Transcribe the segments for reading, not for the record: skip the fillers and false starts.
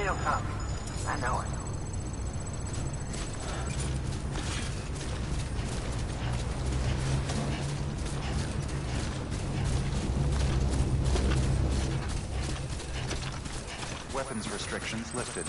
Radio copy. I know it. Weapons restrictions lifted.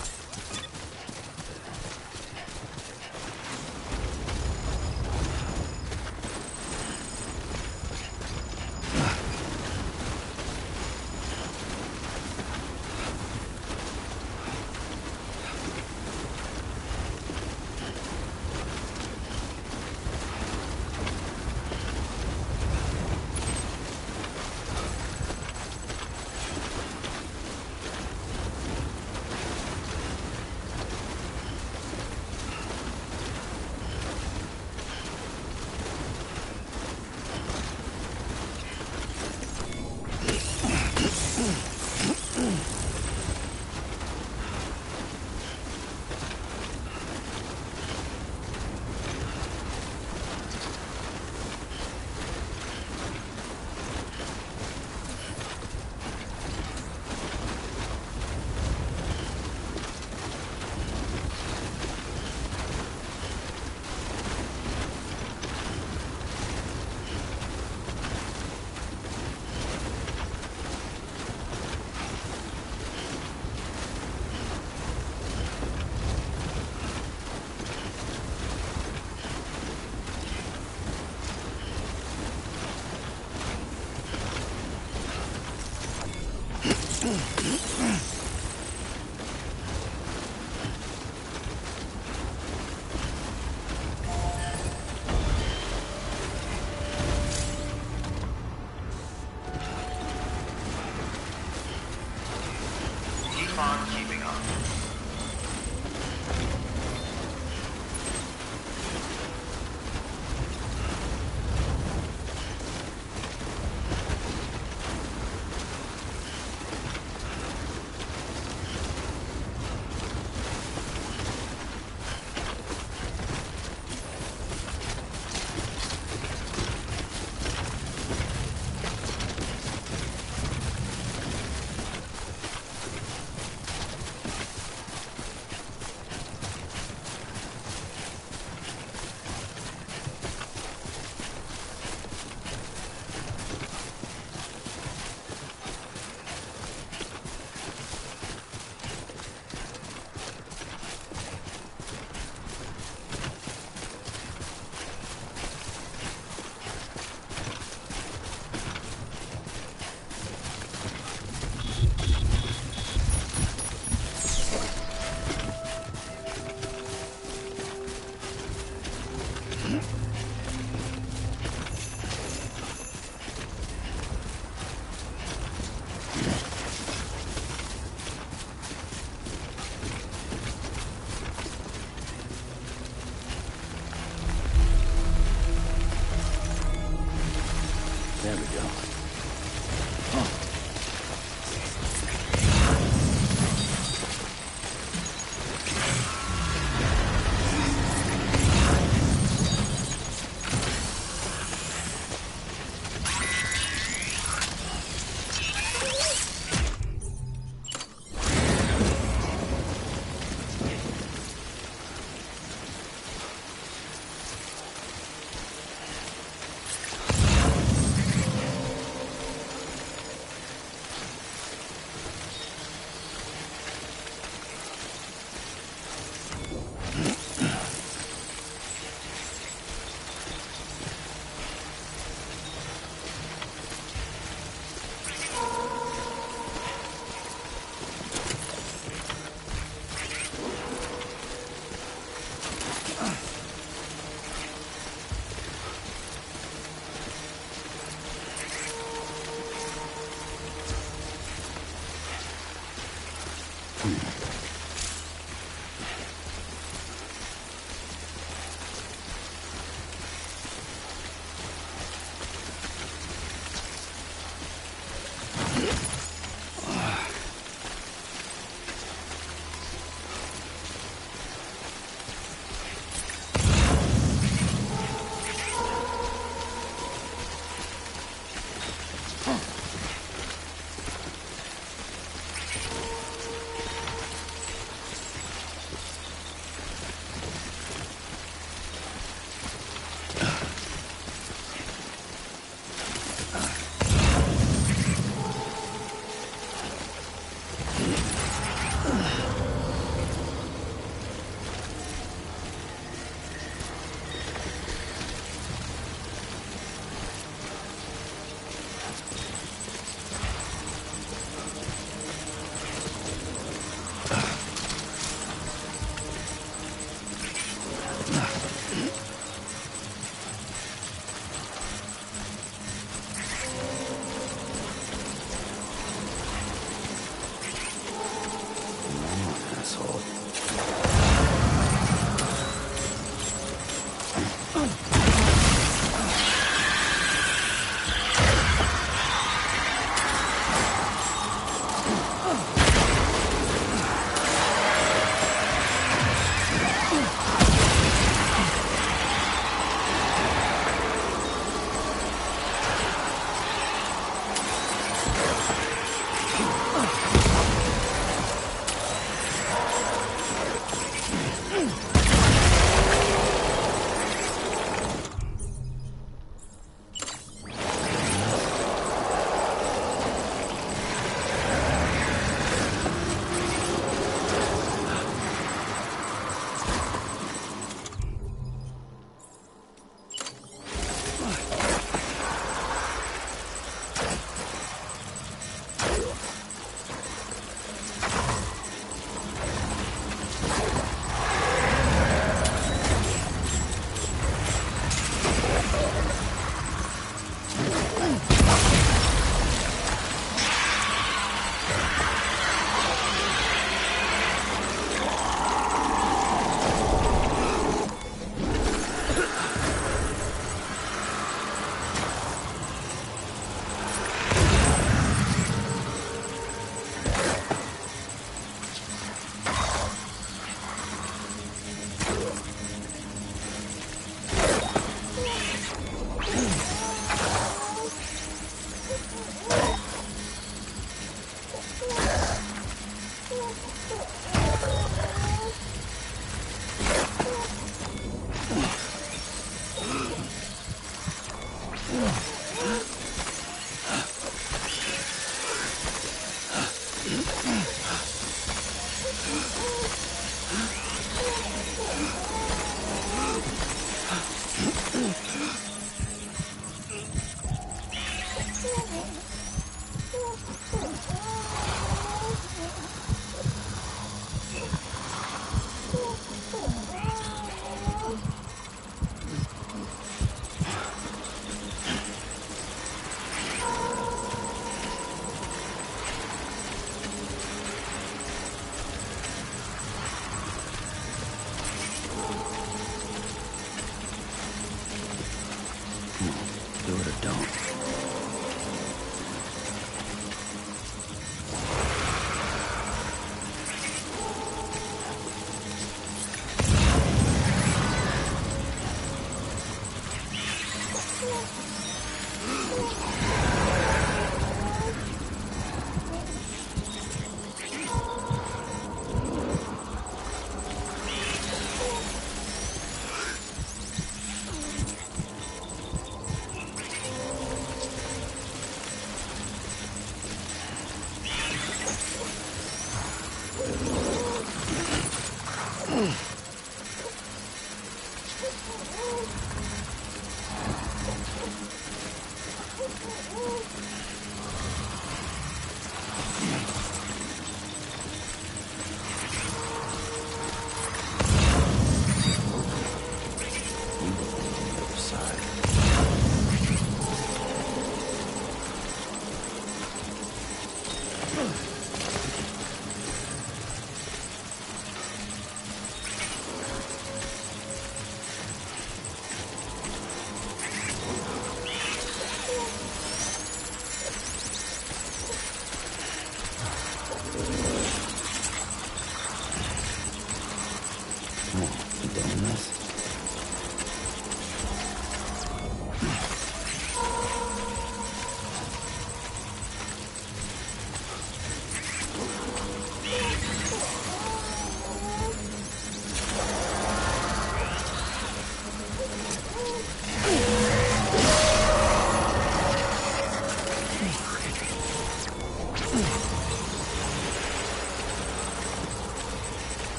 Keeping up. There we go.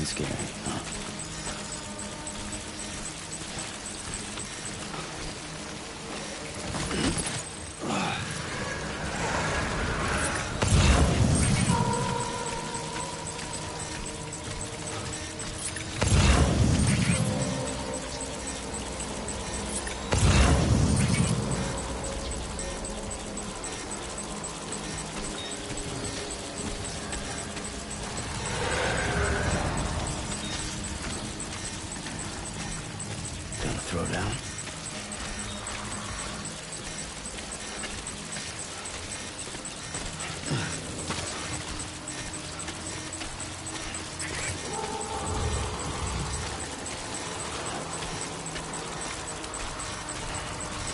Scary, huh? Throw down.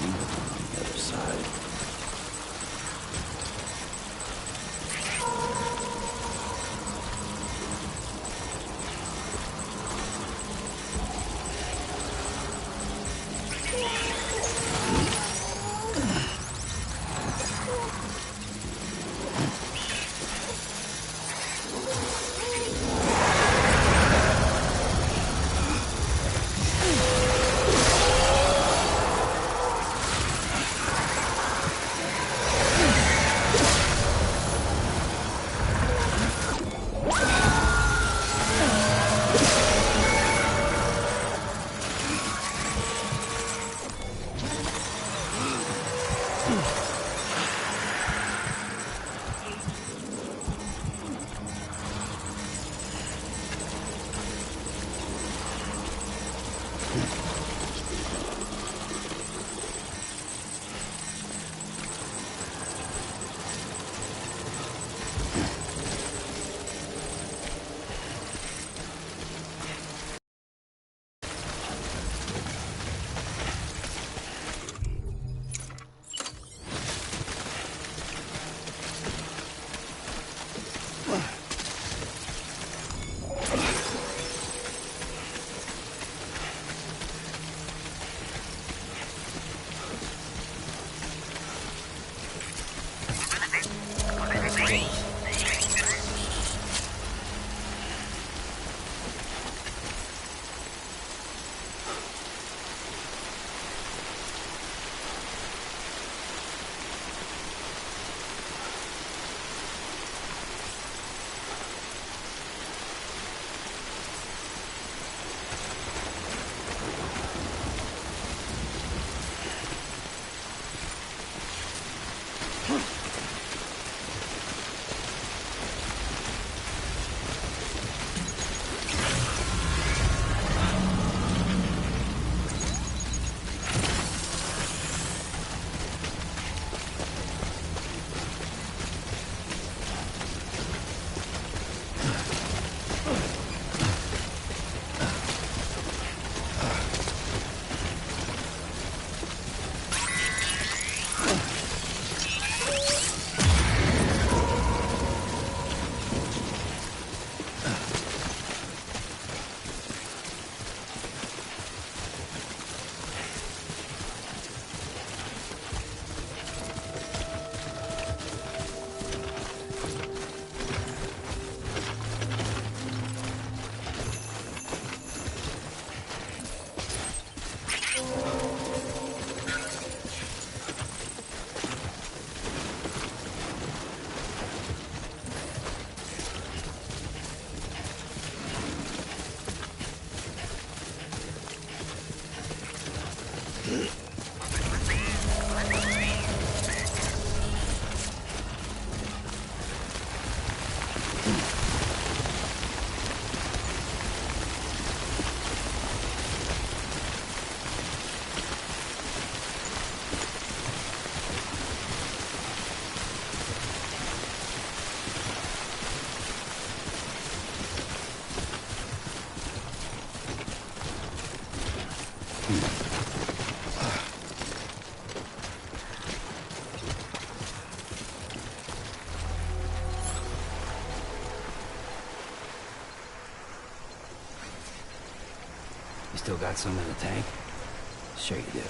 On the other side. You still got some in the tank? Sure you do.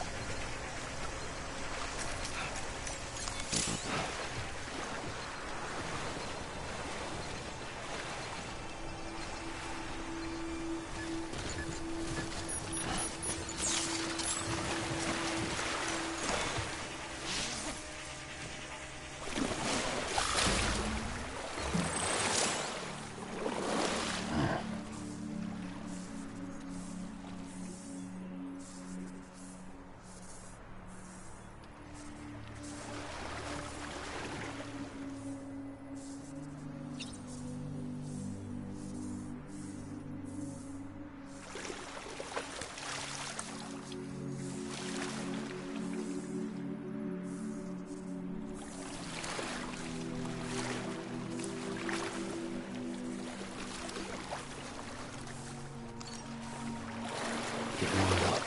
Get warmed up.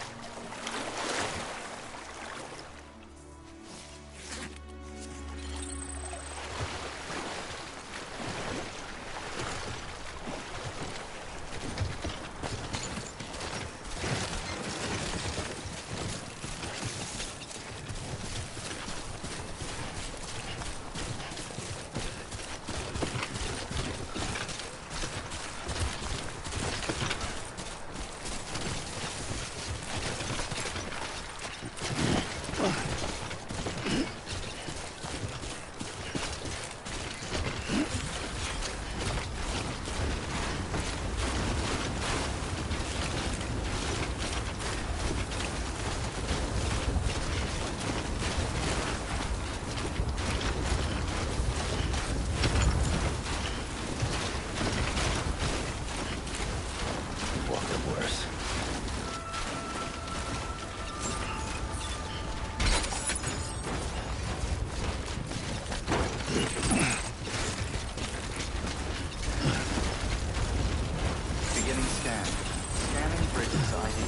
Beginning scan. Scanning Bridges ID.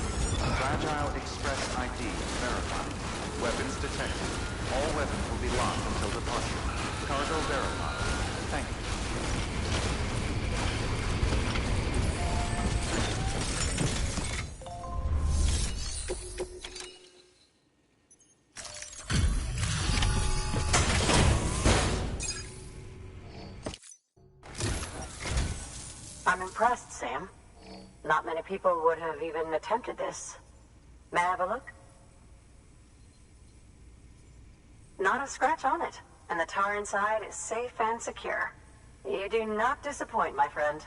Fragile Express ID verified. Weapons detected. All weapons will be locked until departure. Cargo verified. Thank you. I'm impressed, Sam. Not many people would have even attempted this. May I have a look? Not a scratch on it, and the tar inside is safe and secure. You do not disappoint, my friend.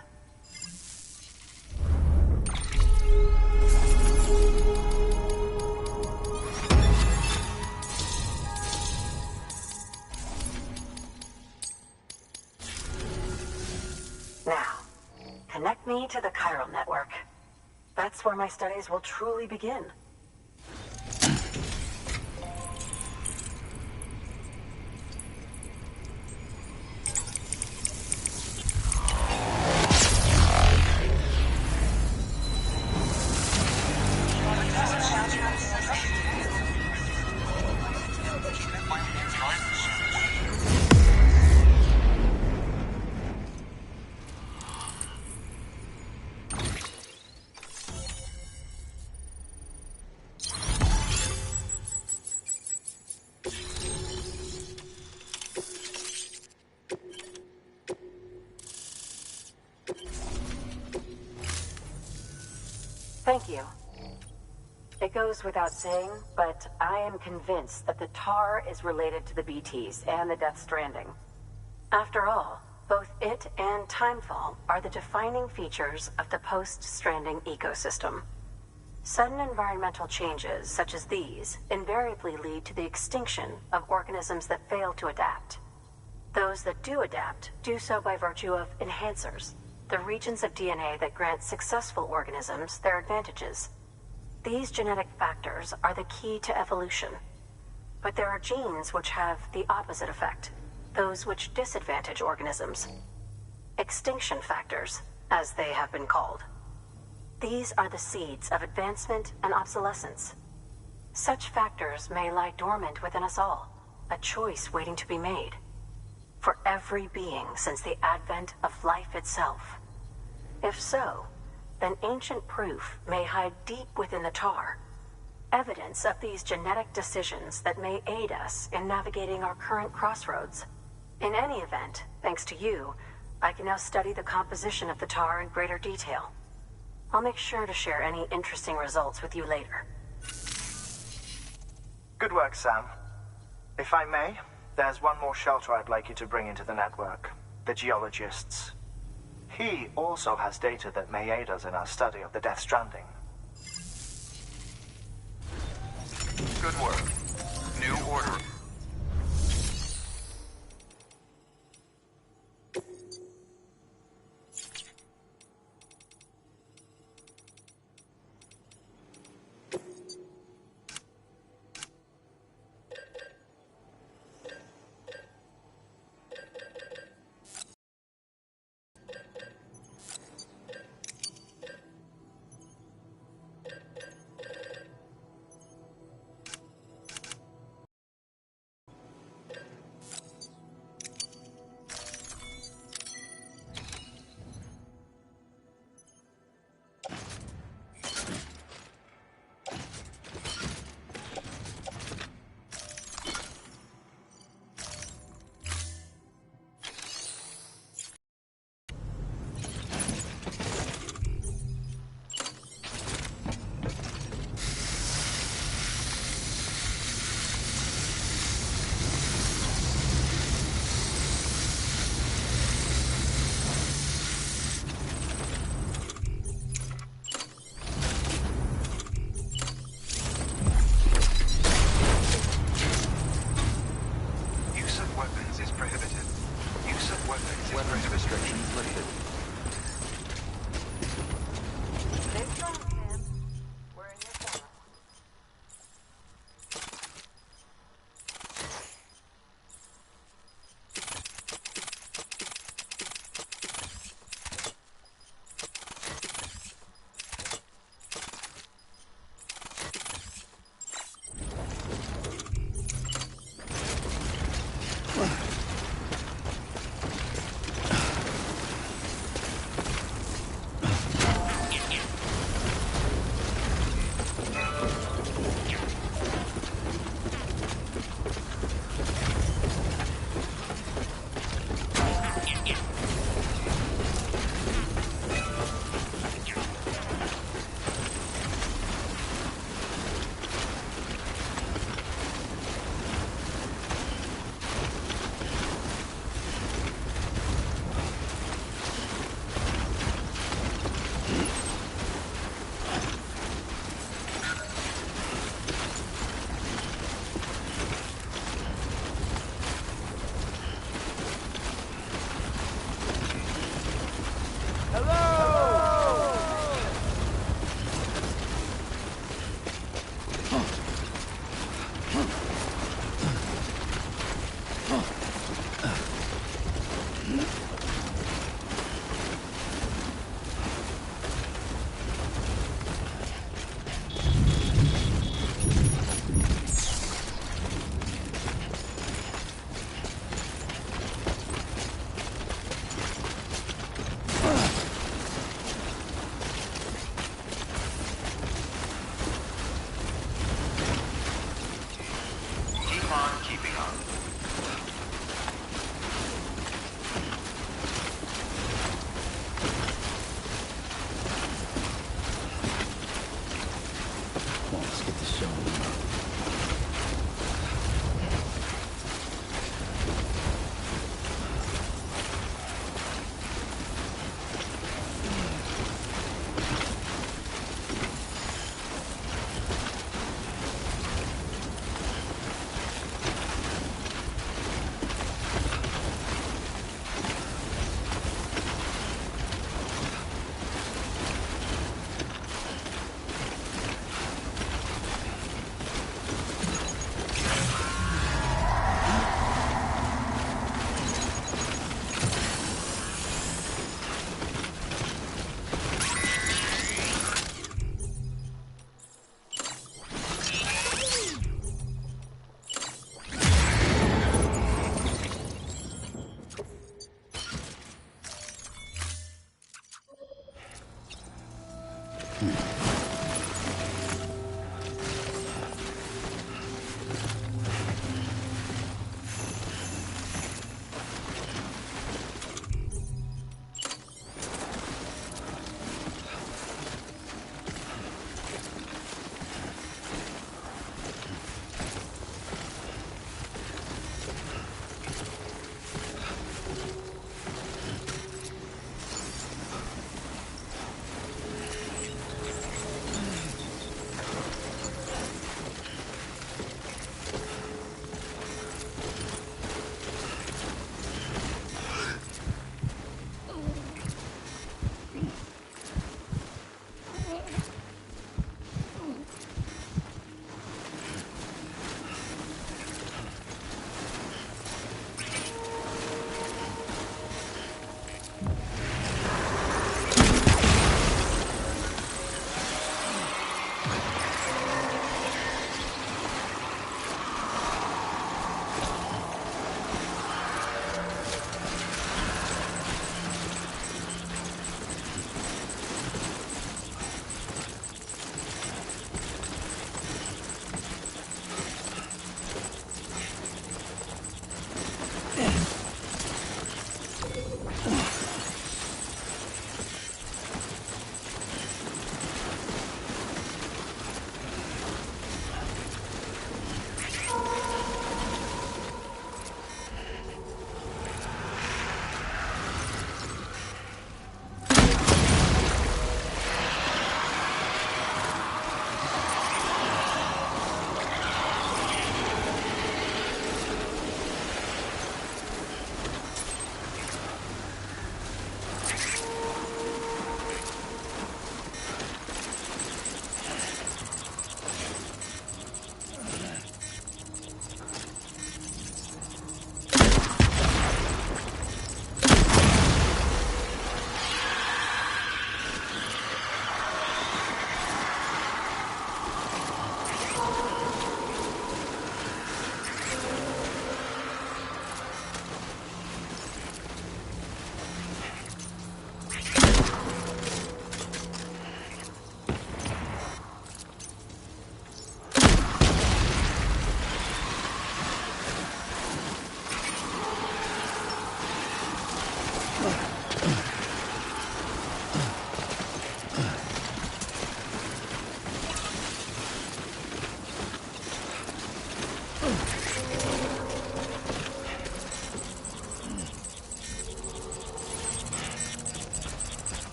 Now, connect me to the chiral network. That's where my studies will truly begin. Thank you. It goes without saying, but I am convinced that the tar is related to the BTs and the Death Stranding. After all, both it and Timefall are the defining features of the post-Stranding ecosystem. Sudden environmental changes such as these invariably lead to the extinction of organisms that fail to adapt. Those that do adapt do so by virtue of enhancers, the regions of DNA that grant successful organisms their advantages. These genetic factors are the key to evolution. But there are genes which have the opposite effect, those which disadvantage organisms. Extinction factors, as they have been called. These are the seeds of advancement and obsolescence. Such factors may lie dormant within us all, a choice waiting to be made. For every being since the advent of life itself. If so, then ancient proof may hide deep within the tar, evidence of these genetic decisions that may aid us in navigating our current crossroads. In any event, thanks to you, I can now study the composition of the tar in greater detail. I'll make sure to share any interesting results with you later. Good work, Sam. If I may, there's one more shelter I'd like you to bring into the network. The geologists. He also has data that may aid us in our study of the Death Stranding. Good work. New order. Weapons restrictions lifted. Stay strong, Sam. We're in your corner.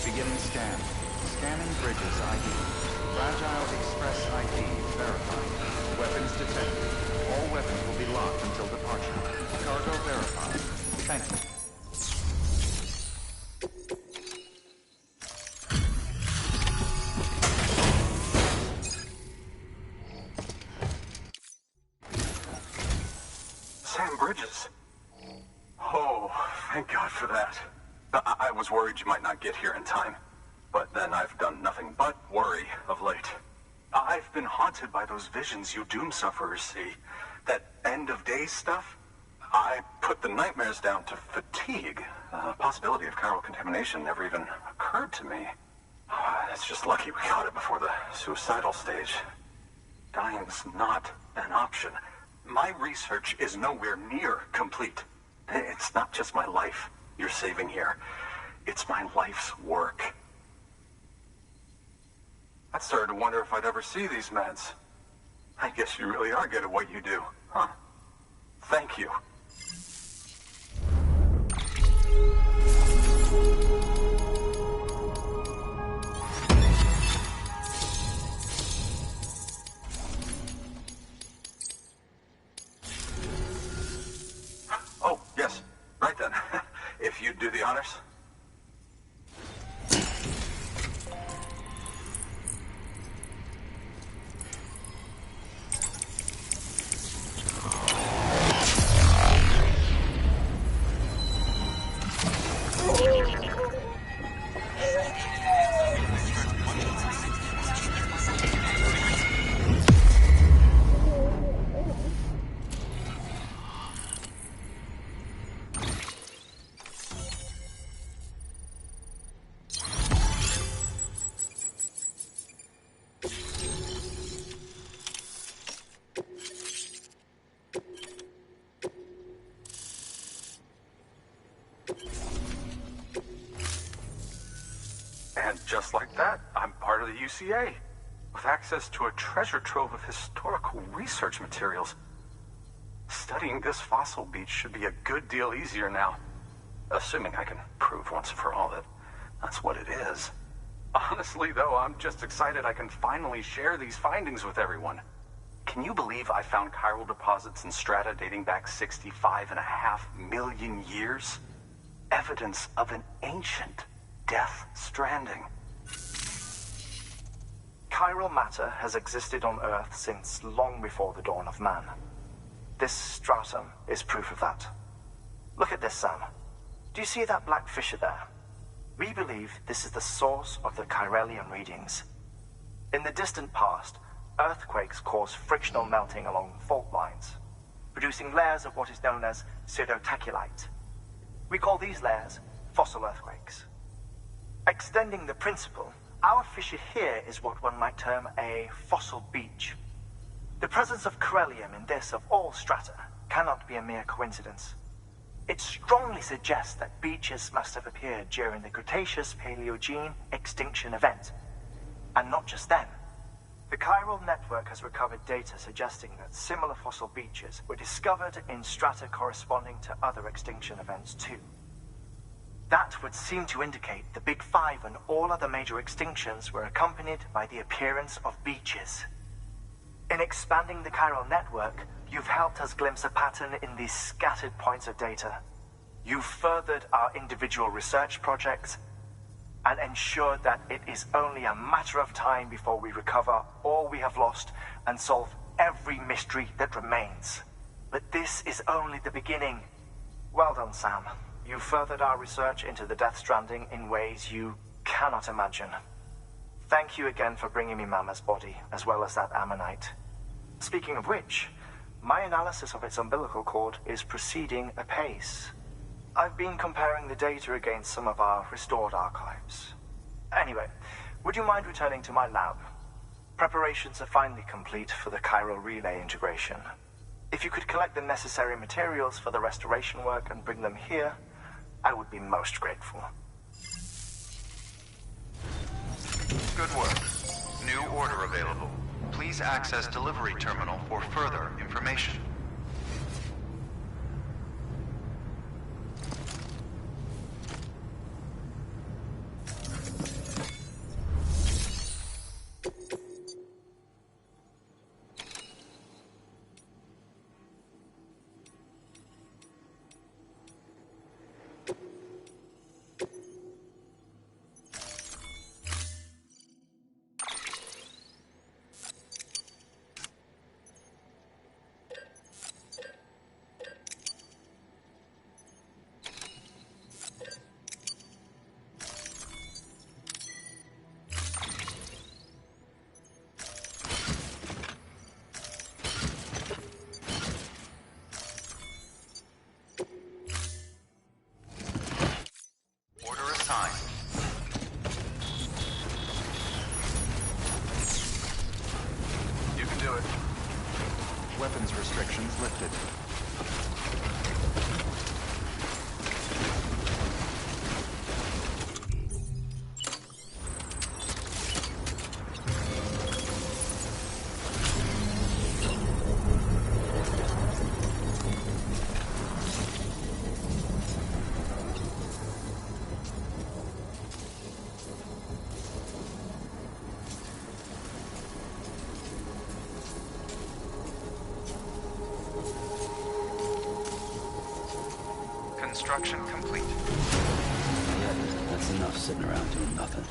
Beginning scan. Scanning bridges ID. Fragile Express ID verified. Weapons detected. All weapons will be locked until departure. Cargo verified. Thank you. Sam Bridges. Oh, thank God for that. I was worried you might not get here in time. But then I've done nothing but worry of late. I've been haunted by those visions you doom sufferers see. That end-of-day stuff. I put the nightmares down to fatigue. The possibility of chiral contamination never even occurred to me. It's just lucky we caught it before the suicidal stage. Dying's not an option. My research is nowhere near complete. It's not just my life you're saving here. It's my life's work. I started to wonder if I'd ever see these meds. I guess you really are good at what you do, huh? Thank you. UCA, with access to a treasure trove of historical research materials. Studying this fossil beach should be a good deal easier now. Assuming I can prove once and for all that that's what it is. Honestly, though, I'm just excited I can finally share these findings with everyone. Can you believe I found chiral deposits in strata dating back 65.5 million years? Evidence of an ancient Death Stranding. Chiral matter has existed on Earth since long before the dawn of man. This stratum is proof of that. Look at this, Sam. Do you see that black fissure there? We believe this is the source of the chiralium readings. In the distant past, earthquakes cause frictional melting along fault lines, producing layers of what is known as pseudotachylite. We call these layers fossil earthquakes. Extending the principle, our fissure here is what one might term a fossil beach. The presence of chiralium in this of all strata cannot be a mere coincidence. It strongly suggests that beaches must have appeared during the Cretaceous-Paleogene extinction event. And not just then. The chiral network has recovered data suggesting that similar fossil beaches were discovered in strata corresponding to other extinction events too. That would seem to indicate the Big Five and all other major extinctions were accompanied by the appearance of beaches. In expanding the chiral network, you've helped us glimpse a pattern in these scattered points of data. You've furthered our individual research projects and ensured that it is only a matter of time before we recover all we have lost and solve every mystery that remains. But this is only the beginning. Well done, Sam. You furthered our research into the Death Stranding in ways you cannot imagine. Thank you again for bringing me Mama's body, as well as that ammonite. Speaking of which, my analysis of its umbilical cord is proceeding apace. I've been comparing the data against some of our restored archives. Anyway, would you mind returning to my lab? Preparations are finally complete for the chiral relay integration. If you could collect the necessary materials for the restoration work and bring them here, I would be most grateful. Good work. New order available. Please access delivery terminal for further information. You can do it. Weapons restrictions lifted. Construction complete. Yeah, that's enough sitting around doing nothing.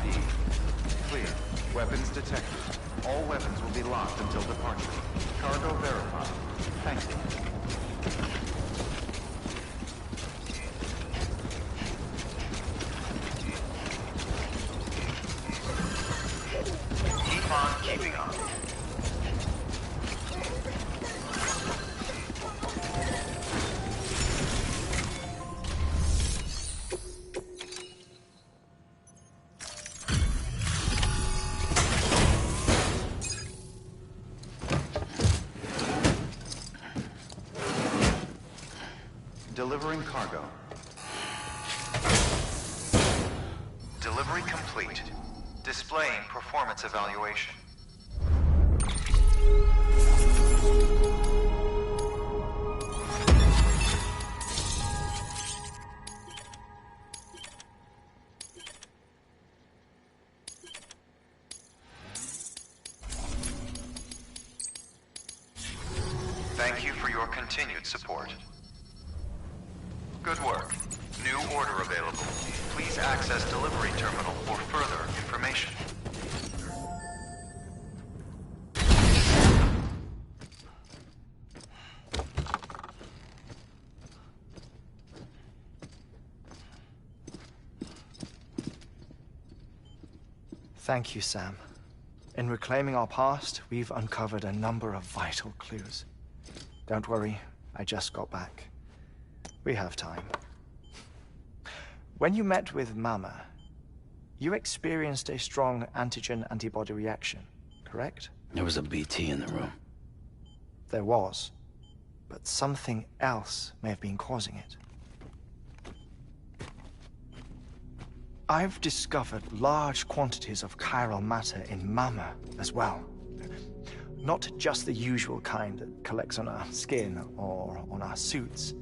ID. Clear. Weapons detected. All weapons will be locked until departure. Cargo verified. Thank you. Keep on keeping on. Delivering cargo. Delivery complete. Displaying performance evaluation. Thank you for your continued support. Good work. New order available. Please access delivery terminal for further information. Thank you, Sam. In reclaiming our past, we've uncovered a number of vital clues. Don't worry, I just got back. We have time. When you met with Mama, you experienced a strong antigen-antibody reaction, correct? There was a BT in the room. There was, but something else may have been causing it. I've discovered large quantities of chiral matter in Mama as well. Not just the usual kind that collects on our skin or on our suits.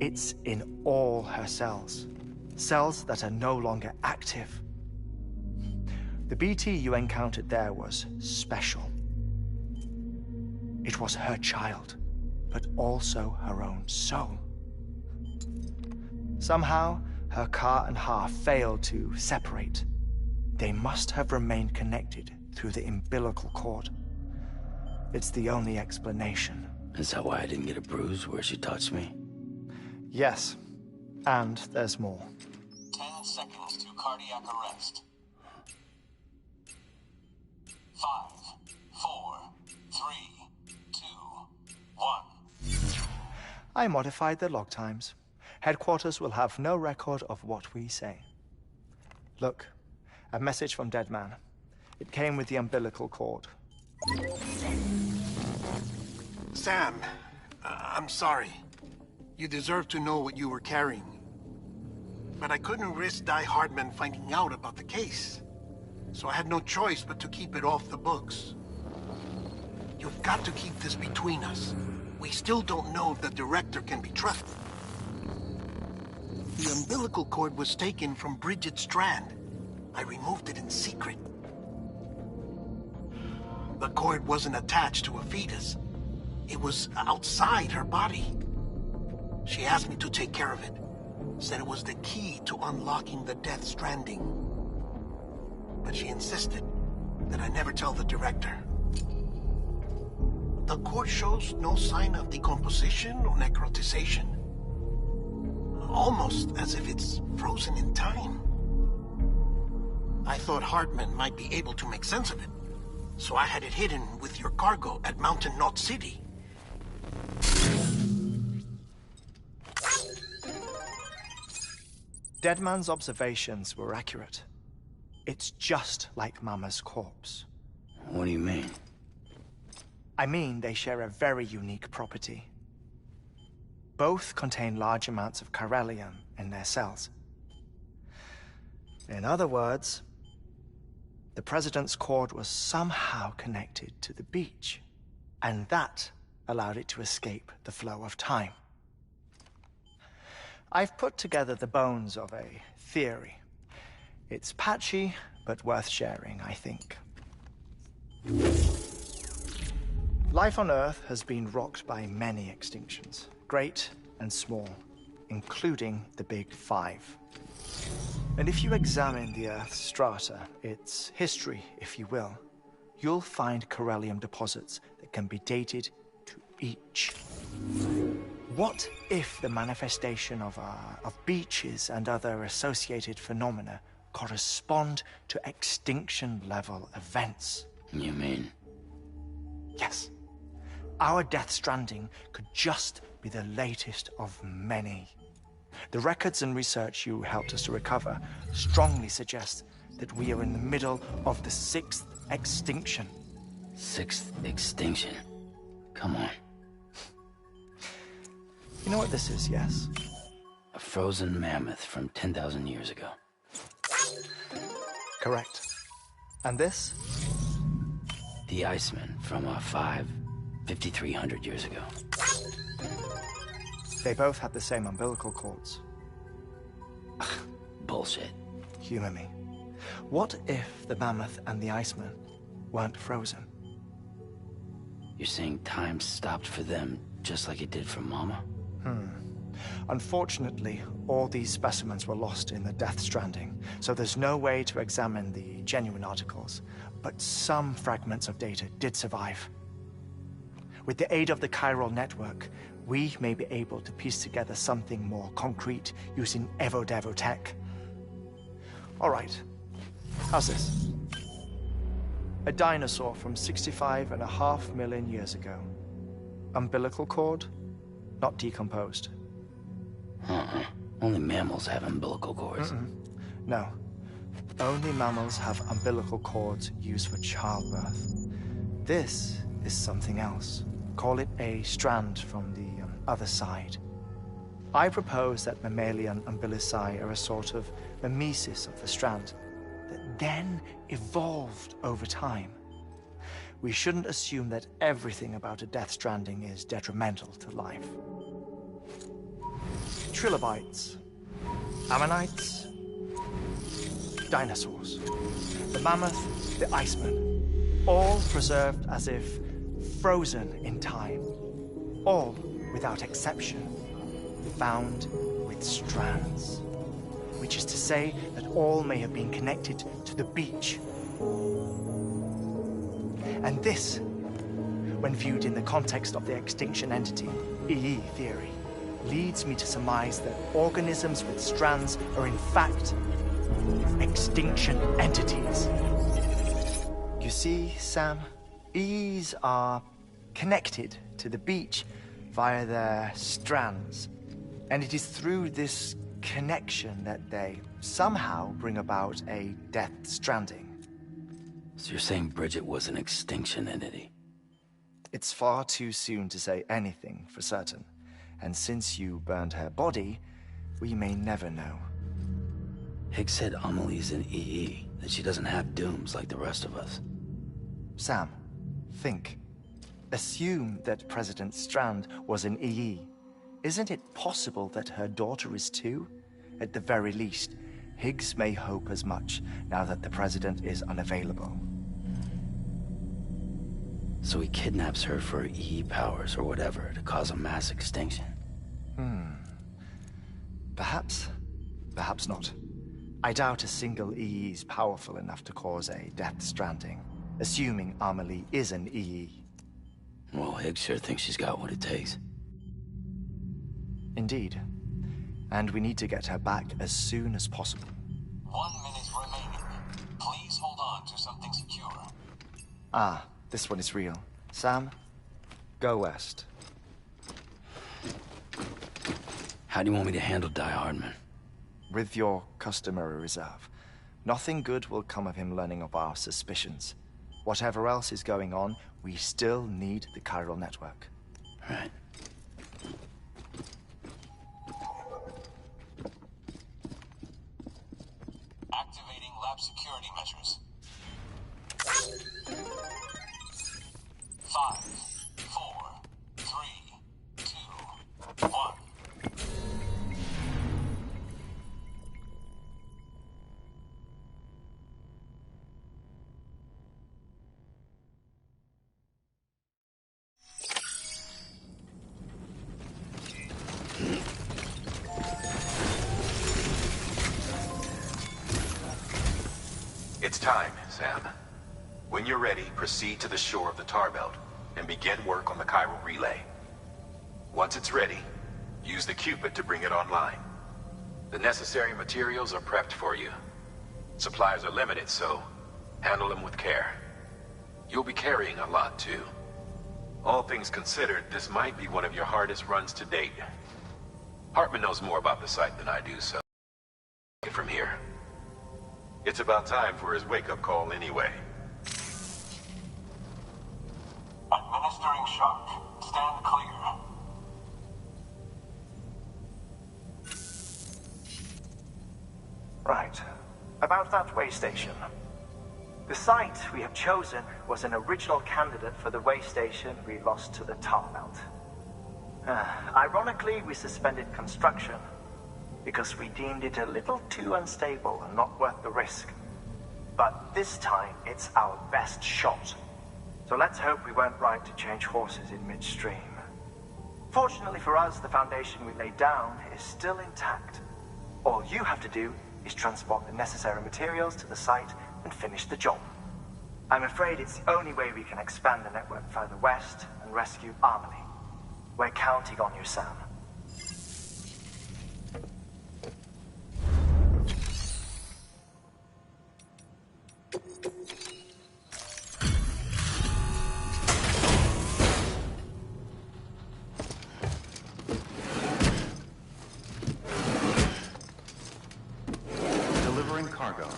It's in all her cells. Cells that are no longer active. The BT you encountered there was special. It was her child, but also her own soul. Somehow, her car and half failed to separate. They must have remained connected through the umbilical cord. It's the only explanation. Is that why I didn't get a bruise where she touched me? Yes, and there's more. 10 seconds to cardiac arrest. 5, 4, 3, 2, 1. I modified the log times. Headquarters will have no record of what we say. Look, a message from Deadman. It came with the umbilical cord. Sam, I'm sorry. You deserve to know what you were carrying. But I couldn't risk Die Hardman finding out about the case. So I had no choice but to keep it off the books. You've got to keep this between us. We still don't know if the director can be trusted. The umbilical cord was taken from Bridget Strand. I removed it in secret. The cord wasn't attached to a fetus. It was outside her body. She asked me to take care of it. Said it was the key to unlocking the Death Stranding. But she insisted that I never tell the director. The cord shows no sign of decomposition or necrotization. Almost as if it's frozen in time. I thought Hartman might be able to make sense of it. So I had it hidden with your cargo at Mountain Knot City. Deadman's observations were accurate. It's just like Mama's corpse. What do you mean? I mean, they share a very unique property. Both contain large amounts of chiralium in their cells. In other words, the President's cord was somehow connected to the beach, and that allowed it to escape the flow of time. I've put together the bones of a theory. It's patchy, but worth sharing, I think. Life on Earth has been rocked by many extinctions, great and small, including the Big Five. And if you examine the Earth's strata, its history, if you will, you'll find corallium deposits that can be dated to each. What if the manifestation of beaches and other associated phenomena correspond to extinction-level events? You mean? Yes. Our Death Stranding could just be the latest of many. The records and research you helped us to recover strongly suggest that we are in the middle of the 6th extinction. 6th extinction? Come on. You know what this is, yes? A frozen mammoth from 10,000 years ago. Correct. And this? The Iceman from 5,300 years ago. They both had the same umbilical cords. Bullshit. Humor me. What if the mammoth and the Iceman weren't frozen? You're saying time stopped for them just like it did for Mama? Unfortunately, all these specimens were lost in the Death Stranding, so there's no way to examine the genuine articles, but some fragments of data did survive. With the aid of the chiral network, we may be able to piece together something more concrete using Evo-Devo tech. All right, how's this? A dinosaur from 65.5 million years ago. Umbilical cord, not decomposed. Only mammals have umbilical cords. No. Only mammals have umbilical cords used for childbirth. This is something else. Call it a strand from the other side. I propose that mammalian umbilici are a sort of mimesis of the strand that then evolved over time. We shouldn't assume that everything about a Death Stranding is detrimental to life. Trilobites, ammonites, dinosaurs, the mammoth, the Iceman, all preserved as if frozen in time, all without exception, found with strands, which is to say that all may have been connected to the beach. And this, when viewed in the context of the extinction entity, EE theory, leads me to surmise that organisms with strands are in fact extinction entities. You see, Sam, EEs are connected to the beach via their strands, and it is through this connection that they somehow bring about a Death Stranding. So you're saying Bridget was an extinction entity? It's far too soon to say anything for certain. And since you burned her body, we may never know. Higgs said Amelie's an EE, that she doesn't have dooms like the rest of us. Sam, think. Assume that President Strand was an EE. Isn't it possible that her daughter is too? At the very least, Higgs may hope as much now that the President is unavailable. So he kidnaps her for EE powers or whatever to cause a mass extinction. Perhaps. Perhaps not. I doubt a single EE is powerful enough to cause a Death Stranding, assuming Amelie is an EE. Well, Higgs sure thinks she's got what it takes. Indeed. And we need to get her back as soon as possible. 1 minute remaining. Please hold on to something secure. Ah, this one is real. Sam, go west. How do you want me to handle Die Hardman? With your customary reserve. Nothing good will come of him learning of our suspicions. Whatever else is going on, we still need the chiral network. Right. Activating lab security measures. 5, 4, 3, 2, 1. It's time, Sam. When you're ready, proceed to the shore of the Tar Belt and begin work on the chiral relay. Once it's ready, use the Cupid to bring it online. The necessary materials are prepped for you. Supplies are limited, so handle them with care. You'll be carrying a lot, too. All things considered, this might be one of your hardest runs to date. Hartman knows more about the site than I do, so from here. It's about time for his wake-up call anyway. Administering shock. Stand clear. Right. About that way station. The site we have chosen was an original candidate for the way station we lost to the Tar Belt. Ironically, we suspended construction because we deemed it a little too unstable and not worth the risk. But this time, it's our best shot. So let's hope we weren't right to change horses in midstream. Fortunately for us, the foundation we laid down is still intact. All you have to do is transport the necessary materials to the site and finish the job. I'm afraid it's the only way we can expand the network further west and rescue Amelie. We're counting on you, Sam. Delivering cargo.